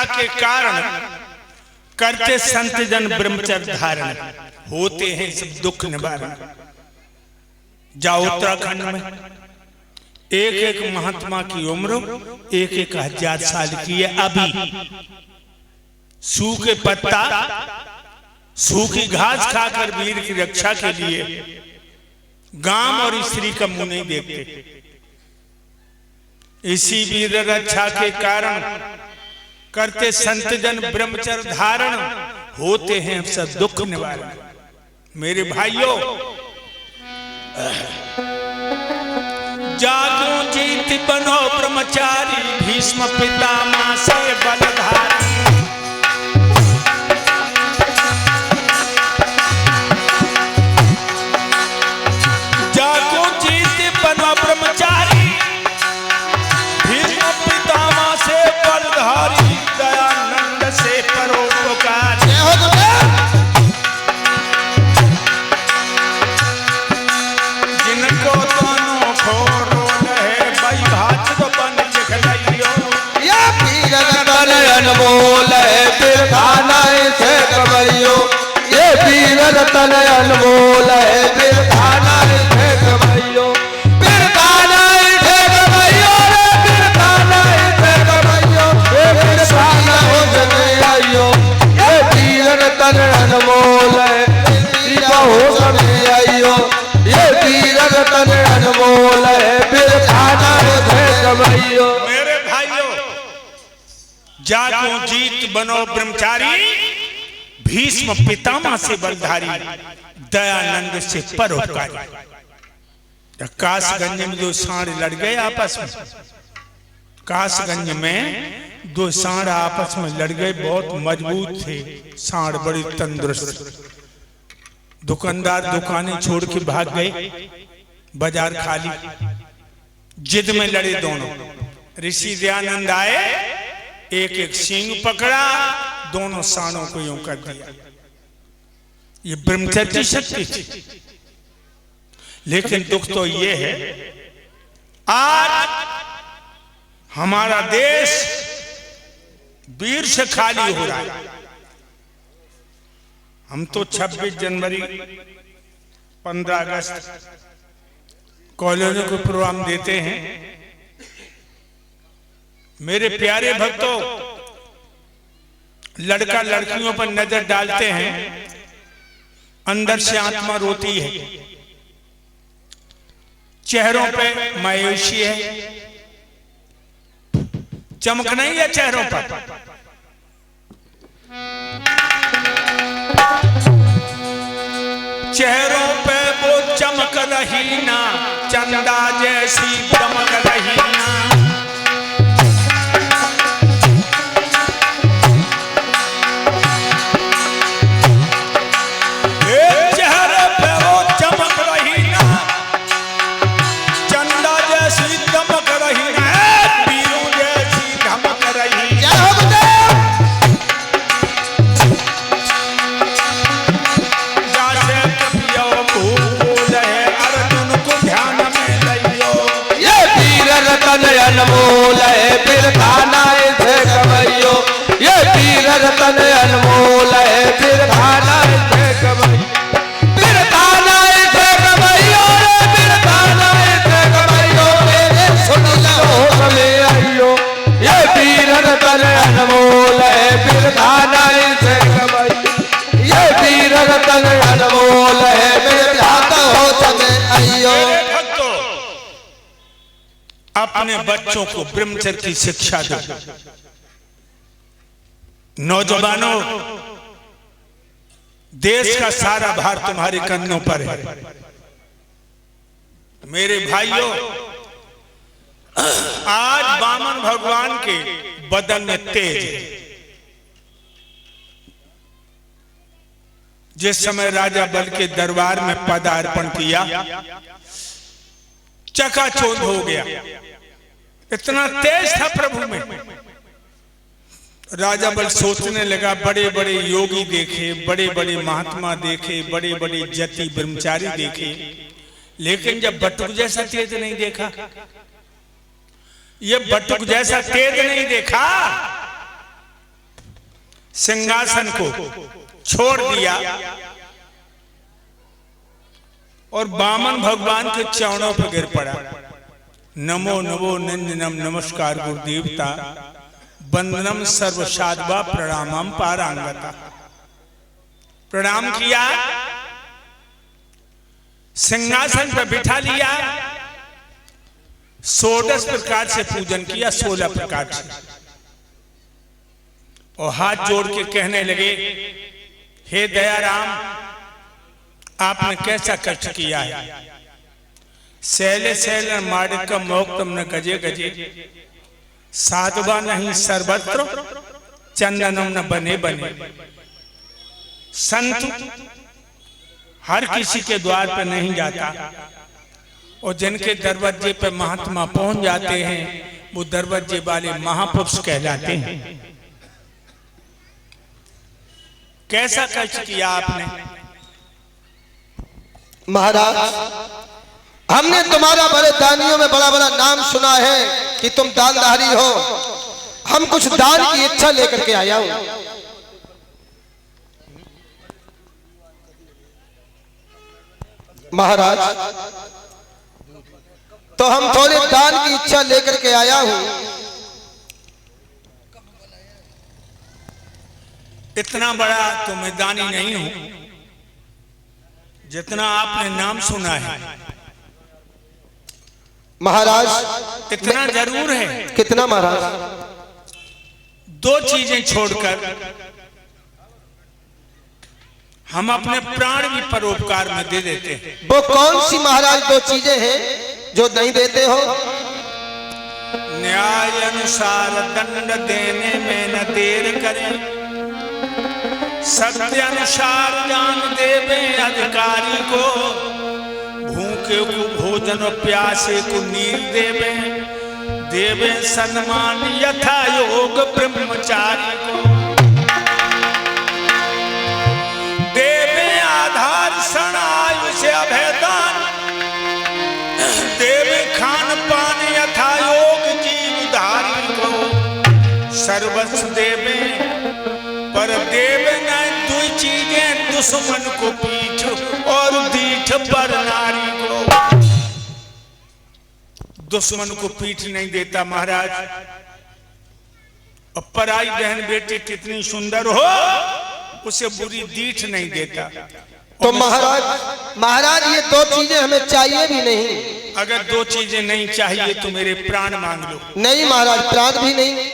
के कारण करते संत जन ब्रह्मचर्य धारण होते हैं सब दुख निवारण। जाओ उत्तराखंड में एक एक महात्मा की उम्र 1-1 साल की है। अभी सूखे पत्ता सूखी घास खाकर वीर की रक्षा के लिए गांव और स्त्री का मुंह नहीं देखते। इसी वीर रक्षा के कारण करते संत जन ब्रह्मचर्य धारण होते हैं सब दुख निवारण। मेरे भाइयों, जागो जीत बनो ब्रह्मचारी, भीष्म पितामह से बलधारी। जागो जीत बनो ब्रह्मचारी, भीष्म पितामह से बलधारी। दयानंद से परोपकारी। जिनको दोनों खोरो रहे भाई भात तो बन चिखलाइयो। ये पीर रतन अनमोल है बिरखाना से कमैयो। ये पीर रतन अनमोल है बिरखाना से कमैयो। बिरखाना से कमैयो रे बिरखाना से कमैयो। ये बिरखाना हो जने आइयो। ये पीर रतन अनमोल है बिरखा हो जने आइयो। ये पीर रतन अनमोल है बिरखाना से कमैयो। मेरे भाइयों, जागो जीत बनो ब्रह्मचारी, भीष्म पितामह से बलधारी। दयानंद से परोपकारी। कासगंज में 2 सांड लड़ गए आपस में। कासगंज में 2 सांड आपस में लड़ गए। बहुत मजबूत थे सांड, बड़ी तंदुरुस्त। दुकानदार दुकानें छोड़ के भाग गए, बाजार खाली। जिद में लड़े दोनों। ऋषि दयानंद आए, एक सींग पकड़ा, दोनों सांडों को यूं कर दिया। ये ब्रह्मचर्य की शक्ति थी। लेकिन दुख तो ये है, आज हमारा देश वीर से खाली हो रहा है। हम तो 26 जनवरी 15 अगस्त कॉलेजों को प्रोग्राम देते हैं। मेरे प्यारे भक्तों, लड़का लड़कियों पर नजर डालते हैं, अंदर से आत्मा रोती है। चेहरों पे मायूसी है। चमक नहीं है चेहरों पर। चेहरों पे वो चमक रही ना, चंदा जैसी दमक रही ना। चेहरे पे वो चमक रही ना, चंदा जैसी दमक रही ना, वीरों जैसी धमक रही। अनमोल है बिरखाना से कमैयो। ये पीर रतन अनमोल है बिरखाना से कमैयो। बिरखाना से कमैयो रे बिरखाना से कमैयो। मेरे सुन लो समय आइयो। ये पीर रतन अनमोल है बिरखाना से कमैयो। ये पीर रतन अनमोल है बिरखाना हो समय आइयो। अपने बच्चों को ब्रह्मचर्य की शिक्षा दो। नौजवानों, देश का सारा भार तुम्हारे कंधों पर है। मेरे भाइयों, आज वामन भगवान के बदन में तेज है। जिस समय राजा बल के दरबार में पदार्पण किया, चकाचौंध हो गया। इतना तेज था प्रभु में। राजा बल सोचने लगा, बड़े बड़े योगी देखे, बड़े बड़े महात्मा देखे, बड़े बड़े जति ब्रह्मचारी देखे, लेकिन जब बटुक जैसा तेज नहीं देखा। ये बटुक जैसा तेज नहीं देखा। सिंहासन को छोड़ दिया और वामन भगवान के चरणों पर गिर पड़ा। नमो नमो नंदनम, नमस्कार गुरुदेवता, वंदनम सर्व साधवा, प्रणामम पारांगता। प्रणाम किया, सिंहासन पर बिठा लिया, 16 प्रकार से पूजन किया, 16 प्रकार से, और हाथ जोड़ के कहने लगे, हे दयाराम, आपने कैसा कष्ट किया है। शैले शैल मार्ग मोक्तम न गजे गजे, साधवा नहीं सर्वत्र, चंदनम न बने बने। संत हर किसी के द्वार पर नहीं जाता, और जिनके दरवाजे पर महात्मा पहुंच जाते हैं, वो दरवाजे वाले महापुरुष कहलाते हैं। कैसा कष्ट किया आपने। महाराज, हमने तुम्हारा बड़े दानियों में बड़ा बड़ा नाम सुना है कि तुम दानधारी हो। हम कुछ दान की इच्छा लेकर के आया हूं। महाराज, तो हम थोड़े दान की इच्छा लेकर के आया हूं। इतना बड़ा तो मैं दानी नहीं हूं, जितना आपने नाम सुना है। महाराज, इतना जरूर है। कितना महाराज? 2 चीजें छोड़कर हम अपने प्राण भी परोपकार में दे देते हैं। वो कौन सी महाराज 2 चीजें हैं जो नहीं देते हो? न्याय अनुसार दंड देने में न देर करें, सत्य अनुसार जान देवे अधिकारी को, भूखे को भोजन और प्यासे को नीर देवे, देवे सम्मान यथा योग ब्रह्मचारी को, देवे आधार क्षण आयुष अभयदान, देवे खान पान यथा योग जीवधारी को, सर्वस्व देवे पर देवे न 2 चीजें, दुश्मन को पीठ और दीठ पर नारी को। दुश्मन को पीठ नहीं देता महाराज, और पराई बहन बेटी कितनी सुंदर हो, उसे बुरी दीठ नहीं देता। तो महाराज ये 2 चीजें हमें चाहिए भी नहीं। अगर 2 चीजें नहीं चाहिए तो मेरे प्राण मांग लो। नहीं महाराज, प्राण भी नहीं।